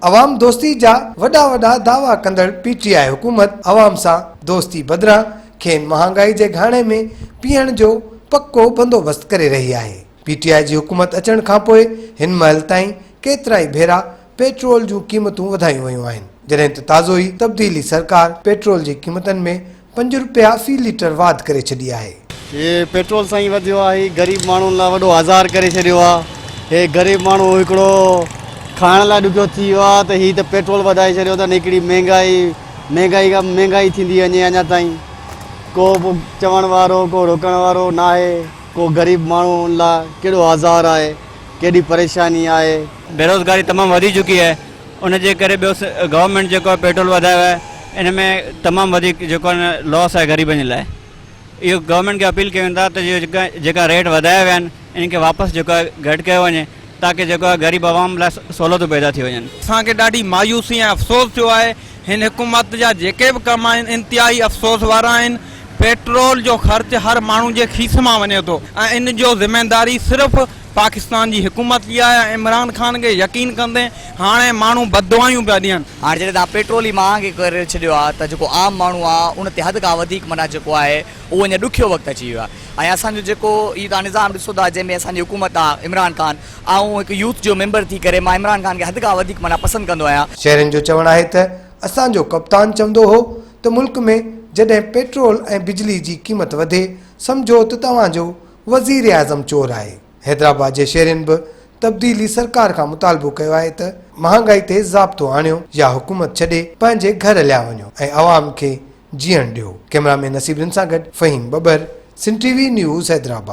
अवाम दोस्ती जा वडा वडा दावा कंदड़ पीटीआई हुकूमत अवाम सा दोस्ती बदरा खेन महंगाई जे घाणे में पीअण जो पक्को बंदोबस्त करे रही है। पीटीआई जी हुकूमत अचण खां पोइ हिन महल ताईं केतिरा ई भेरा पेट्रोल जूं कीमतूं वधायूं वयूं आहिनि, जॾहिं त ताज़ो ई तब्दीली सरकार पेट्रोल जी कीमतनि में 5 रुपया फी लीटर वाध करे छॾी आहे। ये पेट्रोल सां वधियो आहे, गरीब माण्हुनि लाइ वॾो आज़ार करे छॾियो आहे। हे गरीब माण्हू हिकिड़ो खाइण लाइ ॾुखियो थी वियो आहे त हीअ त पेट्रोल वधाए छॾियो अथनि। हिकिड़ी महांगाई थींदी वञे, अञा ताईं को बि चवण वारो को रोकण वारो न आहे। को गरीब माण्हुनि लाइ कहिड़ो आज़ार आहे, केॾी परेशानी आहे। बेरोज़गारी तमामु वधी चुकी है, उनजे करे ॿियो गवर्नमेंट जेको पेट्रोल वधायो आहे इन में तमामु वधीक जेको लॉस आहे ग़रीबनि जे लाइ। इहो गवर्नमेंट खे अपील कयूं था त जेका रेट वधाया विया आहिनि इनखे वापसि जेको आहे घटि कयो वञे, ताकि जेको आहे ग़रीब आवाम लाइ सहूलियतूं पैदा थी वञनि। असांखे ॾाढी मायूसी ऐं अफ़सोस थियो आहे। हिन हुकूमत जा जेके बि कम आहिनि इंतिहाई अफ़सोस वारा आहिनि। पेट्रोल जो ख़र्च हर माण्हू जे खीस मां वञे थो ऐं इन जो ज़िम्मेदारी सिर्फ़ु पाकिस्तान जी हुकूमत जी आहे। इमरान खान खे यकीन कंदे हाणे माण्हू बददुआयूं पिया ॾियनि। हाणे जॾहिं तव्हां पेट्रोल ई महांगे करे छॾियो आहे त जेको आम माण्हू आहे उन ते हद खां वधीक माना जेको आहे उहो अञा ॾुखियो वक़्तु अची वियो आहे। ऐं असांजो जेको इहो तव्हां निज़ाम ॾिसो था जंहिंमें असांजी हुकूमत आहे इमरान खान, ऐं हिकु यूथ जो मेंबर थी करे मां इमरान खान खे हद खां वधीक माना पसंदि कंदो आहियां। शहरनि जो चवणु आहे त असांजो कप्तान चवंदो हो त मुल्क में जॾहिं पेट्रोल ऐं बिजली जी क़ीमत वधे समझो त तव्हांजो वज़ीर आज़म चोर आहे। हैदराबाद जे शहरनि बि तब्दीली सरकार खां मुतालबो कयो आहे त महांगाई ते ज़ाब्तो आणियो या हुकूमत छॾे पंहिंजे घर हलिया वञो ऐं अवाम खे जीअण ॾियो। कैमरामैन नसीबुद्दीन सां गॾु फ़हीम बबर, सिंध टीवी न्यूज़, हैदराबाद।